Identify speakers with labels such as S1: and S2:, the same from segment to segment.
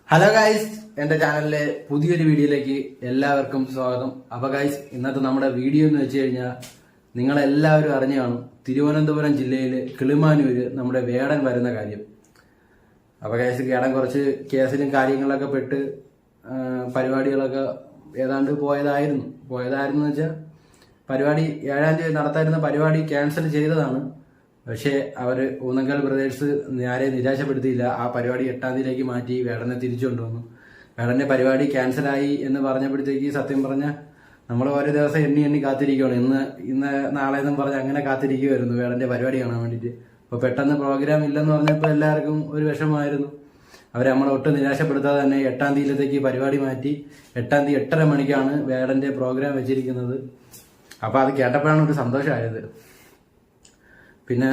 S1: Hello guys, എന്റെ ചാനലിലെ പുതിയൊരു വീഡിയോയിലേക്ക് എല്ലാവർക്കും സ്വാഗതം. അപ്പൊ ഗൈസ്, ഇന്നത്തെ നമ്മുടെ വീഡിയോ എന്ന് വെച്ച് കഴിഞ്ഞാൽ നിങ്ങളെല്ലാവരും അറിഞ്ഞു കാണും, തിരുവനന്തപുരം ജില്ലയില് കിളിമാനൂര് നമ്മുടെ വേടൻ വരുന്ന കാര്യം. അപ്പൊ ഗൈസ്, വേടൻ കുറച്ച് കേസിലും കാര്യങ്ങളിലൊക്കെ പെട്ട് പരിപാടികളൊക്കെ ഏതാണ്ട് പോയതായിരുന്നു വെച്ചാൽ പരിപാടി 7-ാം തീയതി നടത്തായിരുന്ന പരിപാടി ക്യാൻസൽ ചെയ്തതാണ്. പക്ഷേ അവർ ഊന്നങ്കൽ ബ്രദേഴ്സ് ആരെയും നിരാശപ്പെടുത്തിയില്ല. ആ പരിപാടി 8-ാം തീയതിയിലേക്ക് മാറ്റി വേടനെ തിരിച്ചു കൊണ്ടുവന്നു. വേടന്റെ പരിപാടി ക്യാൻസലായി എന്ന് പറഞ്ഞപ്പോഴത്തേക്ക് സത്യം പറഞ്ഞ നമ്മൾ ഓരോ ദിവസം എണ്ണി കാത്തിരിക്കുകയാണ്. ഇന്ന് നാളെ എന്നും പറഞ്ഞ് അങ്ങനെ കാത്തിരിക്കുമായിരുന്നു വേടന്റെ പരിപാടി കാണാൻ വേണ്ടിയിട്ട്. അപ്പോൾ പെട്ടെന്ന് പ്രോഗ്രാം ഇല്ലെന്ന് പറഞ്ഞപ്പോൾ എല്ലാവർക്കും ഒരു വിഷമമായിരുന്നു. അവർ നമ്മളെ ഒട്ടും നിരാശപ്പെടുത്താതെ തന്നെ 8-ാം തീയതിയിലേക്ക് പരിപാടി മാറ്റി 8-ാം തീയതി 8:30 മണിക്കാണ് വേടന്റെ പ്രോഗ്രാം വെച്ചിരിക്കുന്നത്. അപ്പോൾ അത് കേട്ടപ്പോഴാണ് ഒരു സന്തോഷമായത്. പിന്നെ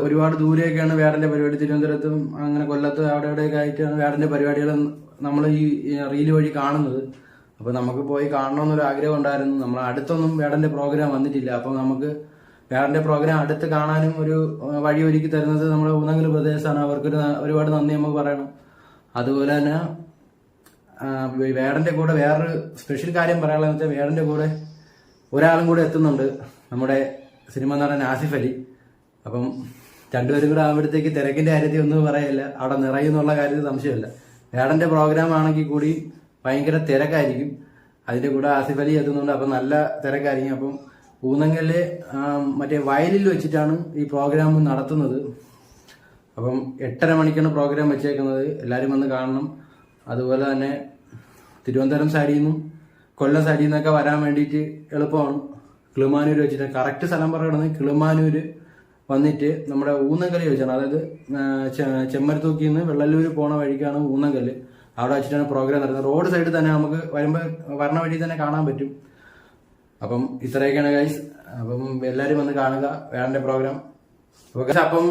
S1: ഒരുപാട് ദൂരെയൊക്കെയാണ് വേടന്റെ പരിപാടി. തിരുവനന്തപുരത്തും അങ്ങനെ കൊല്ലത്തും അവിടെ ഇവിടെയൊക്കെ ആയിട്ടാണ് വേടന്റെ പരിപാടികൾ നമ്മൾ ഈ റീല് വഴി കാണുന്നത്. അപ്പോൾ നമുക്ക് പോയി കാണണമെന്നൊരു ആഗ്രഹം ഉണ്ടായിരുന്നു. നമ്മൾ അടുത്തൊന്നും വേടന്റെ പ്രോഗ്രാം വന്നിട്ടില്ല. അപ്പോൾ നമുക്ക് വേടന്റെ പ്രോഗ്രാം അടുത്ത് കാണാനും ഒരു വഴി ഒരുക്കി തരുന്നത് നമ്മുടെ ഊന്നങ്കൽ ബ്രദേഴ്സാണ്. അവർക്കൊരു ഒരുപാട് നന്ദി നമുക്ക് പറയണം. അതുപോലെ തന്നെ വേടന്റെ കൂടെ വേറൊരു സ്പെഷ്യൽ കാര്യം പറയാനുള്ളതെന്ന് വെച്ചാൽ വേടന്റെ കൂടെ ഒരാളും കൂടെ എത്തുന്നുണ്ട്, നമ്മുടെ സിനിമ നടൻ ആസിഫ് അലി. അപ്പം രണ്ടുപേരും കൂടെ ആകുമ്പോഴത്തേക്ക് തിരക്കിന്റെ കാര്യത്തിൽ ഒന്നും പറയില്ല, അവിടെ നിറയുന്നുള്ള കാര്യത്തിൽ സംശയമില്ല. വേടന്റെ പ്രോഗ്രാം ആണെങ്കിൽ കൂടി ഭയങ്കര തിരക്കായിരിക്കും. അതിന്റെ കൂടെ ആസിഫ് അലി എത്തുന്നുണ്ട്, അപ്പം നല്ല തിരക്കായിരിക്കും. അപ്പം ഊന്നങ്കലിലെ മറ്റേ വയലിൽ വെച്ചിട്ടാണ് ഈ പ്രോഗ്രാം നടത്തുന്നത്. അപ്പം 8:30 മണിക്കാണ് പ്രോഗ്രാം വെച്ചേക്കുന്നത്. എല്ലാവരും വന്ന് കാണണം. അതുപോലെ തന്നെ തിരുവനന്തപുരം സൈഡിൽ നിന്നും കൊല്ലം സൈഡിൽ നിന്നൊക്കെ വരാൻ വേണ്ടിയിട്ട് എളുപ്പമാണ്. കിളിമാനൂര് വെച്ചിട്ട് കറക്റ്റ് സ്ഥലം പറയുന്നത് കിളിമാനൂര് വന്നിട്ട് നമ്മുടെ ഊന്നങ്കല് വെച്ചാണ്, അതായത് ചെമ്മരത്തൂക്കിൽ നിന്ന് വെള്ളല്ലൂര് പോണ വഴിക്കാണ് ഊന്നങ്കല്. അവിടെ വെച്ചിട്ടാണ് പ്രോഗ്രാം നടത്തുന്നത്. റോഡ് സൈഡിൽ തന്നെ നമുക്ക് വരണ വഴി തന്നെ കാണാൻ പറ്റും. അപ്പം ഇത്രയൊക്കെയാണ് ഗൈസ്. അപ്പം എല്ലാവരും വന്ന് കാണുക വേടന്റെ പ്രോഗ്രാം. അപ്പം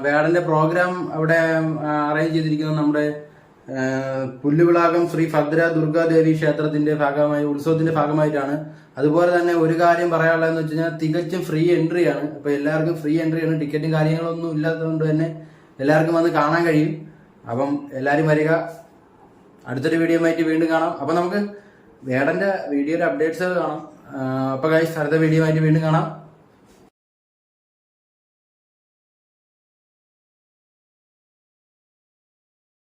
S1: വേടന്റെ പ്രോഗ്രാം അവിടെ അറേഞ്ച് ചെയ്തിരിക്കുന്നത് നമ്മുടെ പുല്ലുവിളാകം ശ്രീ ഭദ്ര ദുർഗാദേവി ക്ഷേത്രത്തിന്റെ ഭാഗമായി ഉത്സവത്തിന്റെ ഭാഗമായിട്ടാണ്. അതുപോലെ തന്നെ ഒരു കാര്യം പറയാനുള്ളതെന്ന് വെച്ച് കഴിഞ്ഞാൽ തികച്ചും ഫ്രീ എൻട്രി ആണ്. അപ്പൊ എല്ലാവർക്കും ഫ്രീ എൻട്രി ആണ്. ടിക്കറ്റും കാര്യങ്ങളൊന്നും ഇല്ലാത്തതുകൊണ്ട് തന്നെ എല്ലാവർക്കും വന്ന് കാണാൻ കഴിയും. അപ്പം എല്ലാവരും വരിക. അടുത്തൊരു വീഡിയോ ആയിട്ട് വീണ്ടും കാണാം. അപ്പൊ നമുക്ക് വേടന്റെ വീഡിയോയുടെ അപ്ഡേറ്റ്സ് കാണാം. അപ്പൊ ഗൈസ്, അടുത്ത വീഡിയോ ആയിട്ട് വീണ്ടും കാണാം.